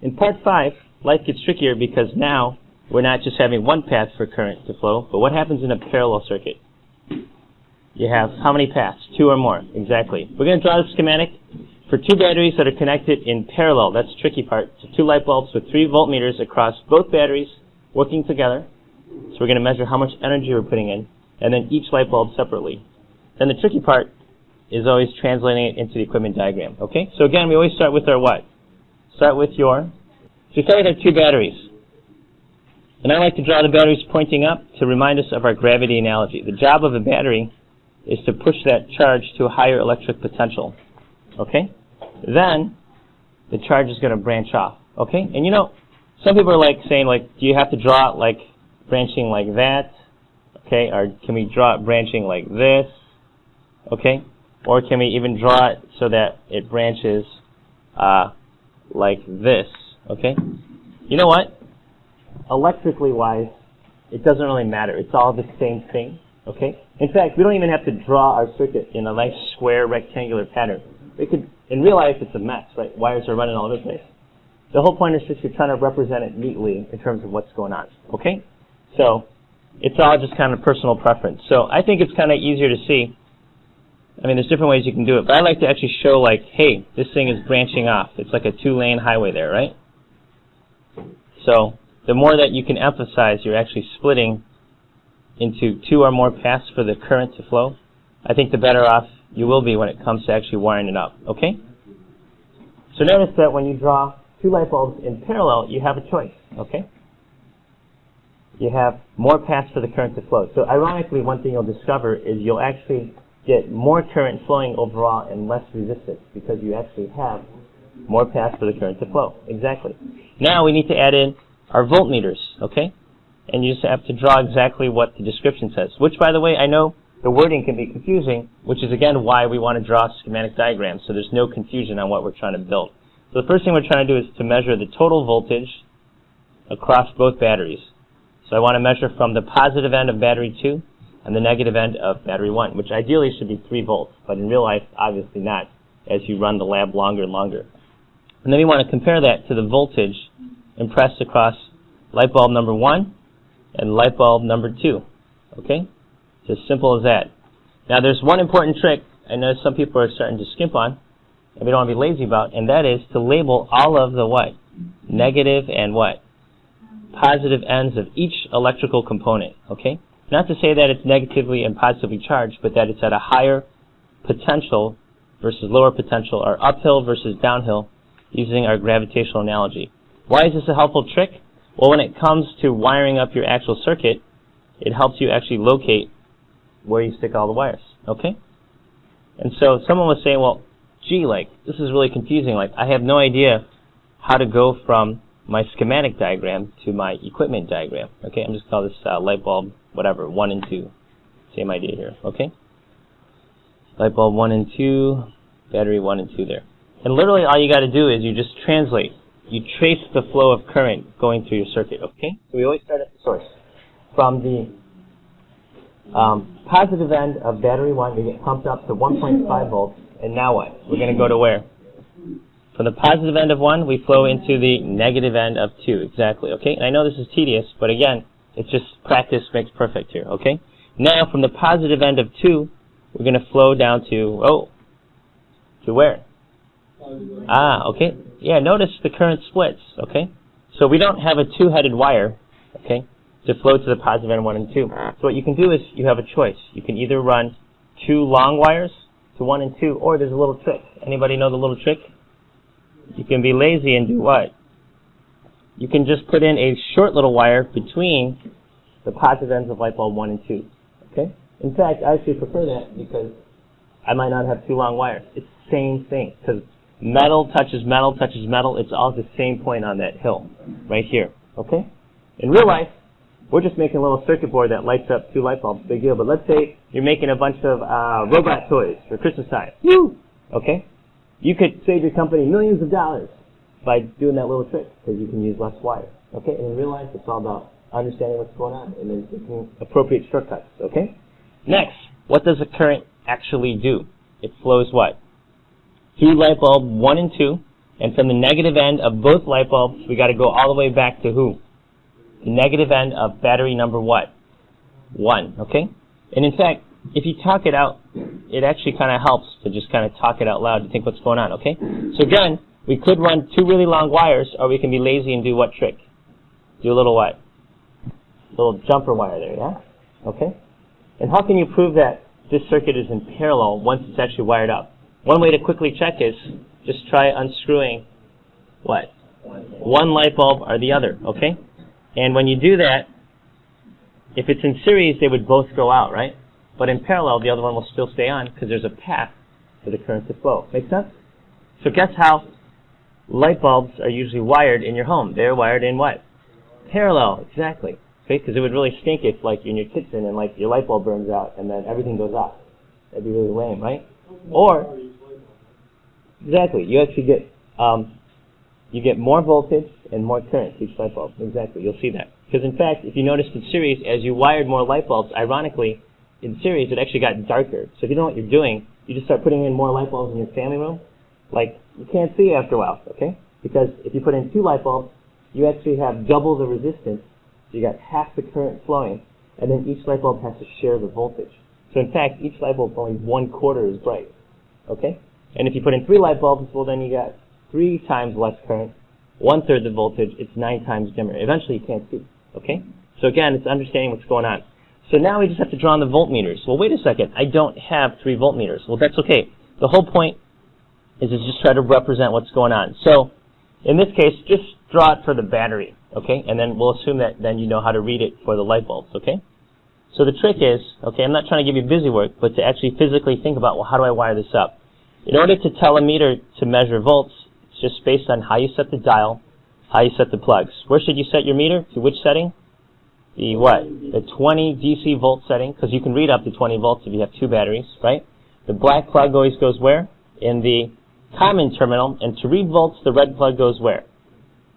In part 5, life gets trickier because now we're not just having one path for current to flow, but what happens in a parallel circuit? You have how many paths? 2 or more, exactly. We're going to draw the schematic for 2 batteries that are connected in parallel. That's the tricky part. So 2 light bulbs with 3 voltmeters across both batteries working together. So we're going to measure how much energy we're putting in, and then each light bulb separately. Then the tricky part is always translating it into the equipment diagram. Okay? So again, we always start with our what? Start with your... So we start with our 2 batteries. And I like to draw the batteries pointing up to remind us of our gravity analogy. The job of a battery is to push that charge to a higher electric potential. Okay? Then the charge is going to branch off. Okay? And you know, some people are like saying, like, do you have to draw it like branching like that? Okay? Or can we draw it branching like this? Okay? Or can we even draw it so that it branches like this? Okay? You know what? Electrically wise, it doesn't really matter. It's all the same thing. Okay? In fact, we don't even have to draw our circuit in a nice square rectangular pattern. We could, in real life, it's a mess, right? Wires are running all over the place. The whole point is just you're trying to represent it neatly in terms of what's going on. Okay? So, it's all just kind of personal preference. So, I think it's kind of easier to see. I mean, there's different ways you can do it, but I like to actually show, like, hey, this thing is branching off. It's like a 2-lane highway there, right? So, the more that you can emphasize you're actually splitting into 2 or more paths for the current to flow, I think the better off you will be when it comes to actually wiring it up. Okay? So notice that when you draw 2 light bulbs in parallel, you have a choice. Okay? You have more paths for the current to flow. So ironically, one thing you'll discover is you'll actually get more current flowing overall and less resistance because you actually have more paths for the current to flow. Exactly. Now we need to add in our voltmeters. Okay? And you just have to draw exactly what the description says. Which, by the way, I know the wording can be confusing, which is, again, why we want to draw schematic diagrams, so there's no confusion on what we're trying to build. So the first thing we're trying to do is to measure the total voltage across both batteries. So I want to measure from the positive end of battery 2 and the negative end of battery 1, which ideally should be 3 volts, but in real life, obviously not, as you run the lab longer and longer. And then we want to compare that to the voltage impressed across light bulb number 1 and light bulb number 2. Okay? It's as simple as that. Now there's one important trick I know some people are starting to skimp on, and we don't want to be lazy about, and that is to label all of the what? Negative and what? Positive ends of each electrical component. Okay? Not to say that it's negatively and positively charged, but that it's at a higher potential versus lower potential, or uphill versus downhill, using our gravitational analogy. Why is this a helpful trick? Well, when it comes to wiring up your actual circuit, it helps you actually locate where you stick all the wires, okay? And so someone was saying, well, gee, like, this is really confusing. Like, I have no idea how to go from my schematic diagram to my equipment diagram, okay? I'm just going to call this light bulb, whatever, 1 and 2. Same idea here, okay? Light bulb 1 and 2, battery 1 and 2 there. And literally all you got to do is you just translate. You trace the flow of current going through your circuit, okay? So we always start at the source. From the positive end of battery 1, we get pumped up to 1.5 volts, and now what? We're going to go to where? From the positive end of 1, we flow into the negative end of 2, exactly, okay? And I know this is tedious, but again, it's just practice makes perfect here, okay? Now, from the positive end of 2, we're going to flow down to, to where? Okay. Yeah, notice the current splits, okay? So we don't have a 2-headed wire, okay, to flow to the positive end 1 and 2. So what you can do is you have a choice. You can either run 2 long wires to 1 and 2, or there's a little trick. Anybody know the little trick? You can be lazy and do what? You can just put in a short little wire between the positive ends of light bulb 1 and 2, okay? In fact, I actually prefer that because I might not have 2 long wires. It's the same thing, because metal touches metal touches metal. It's all the same point on that hill, right here, okay? In real life, we're just making a little circuit board that lights up 2 light bulbs, big deal. But let's say you're making a bunch of robot toys for Christmas time. Woo! Okay? You could save your company millions of dollars by doing that little trick, because you can use less wire. Okay? And in real life, it's all about understanding what's going on and then taking appropriate shortcuts. Okay? Next, what does a current actually do? It flows what? Through light bulb 1 and 2, And from the negative end of both light bulbs, we got to go all the way back to who? The negative end of battery number what? 1, okay? And in fact, if you talk it out, it actually kind of helps to just kind of talk it out loud to think what's going on, okay? So again, we could run 2 really long wires, or we can be lazy and do what trick? Do a little what? A little jumper wire there, yeah? Okay? And how can you prove that this circuit is in parallel once it's actually wired up? One way to quickly check is just try unscrewing what? One light bulb or the other, okay? And when you do that, if it's in series, they would both go out, right? But in parallel, the other one will still stay on because there's a path for the current to flow. Make sense? So guess how light bulbs are usually wired in your home? They're wired in what? Parallel, exactly. Okay, because it would really stink if, like, in your kitchen and, like, your light bulb burns out and then everything goes off. That'd be really lame, right? Or, exactly, you actually get more voltage and more current to each light bulb. Exactly, you'll see that. Because in fact, if you noticed in series, as you wired more light bulbs, ironically, in series, it actually got darker. So if you know what you're doing, you just start putting in more light bulbs in your family room, like, you can't see after a while, okay? Because if you put in 2 light bulbs, you actually have double the resistance, so you got half the current flowing, and then each light bulb has to share the voltage. So in fact, each light bulb is only 1/4 as bright, okay? And if you put in 3 light bulbs, well then you got 3 times less current, 1/3 the voltage, it's 9 times dimmer. Eventually you can't see, okay? So again, it's understanding what's going on. So now we just have to draw on the voltmeters. Well, wait a second, I don't have 3 voltmeters. Well, that's okay. The whole point is to just try to represent what's going on. So in this case, just draw it for the battery, okay? And then we'll assume that then you know how to read it for the light bulbs, okay? So the trick is, okay, I'm not trying to give you busy work, but to actually physically think about, well, how do I wire this up? In order to tell a meter to measure volts, it's just based on how you set the dial, how you set the plugs. Where should you set your meter? To which setting? The what? The 20 DC volt setting, because you can read up to 20 volts if you have 2 batteries, right? The black plug always goes where? In the common terminal, and to read volts, the red plug goes where?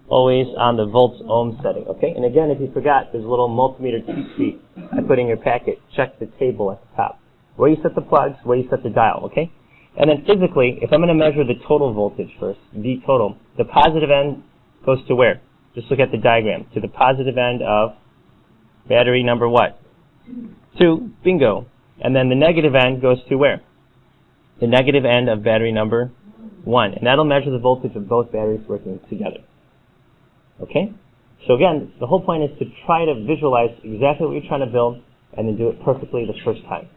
Always on the volts ohm setting, okay? And again, if you forgot, there's a little multimeter cheat sheet I put in your packet. Check the table at the top. Where you set the plugs, where you set the dial, okay? And then physically, if I'm going to measure the total voltage first, V total, the positive end goes to where? Just look at the diagram. To the positive end of battery number what? 2, bingo. And then the negative end goes to where? The negative end of battery number 1. And that'll measure the voltage of both batteries working together. Okay? So again, the whole point is to try to visualize exactly what you're trying to build and then do it perfectly the first time.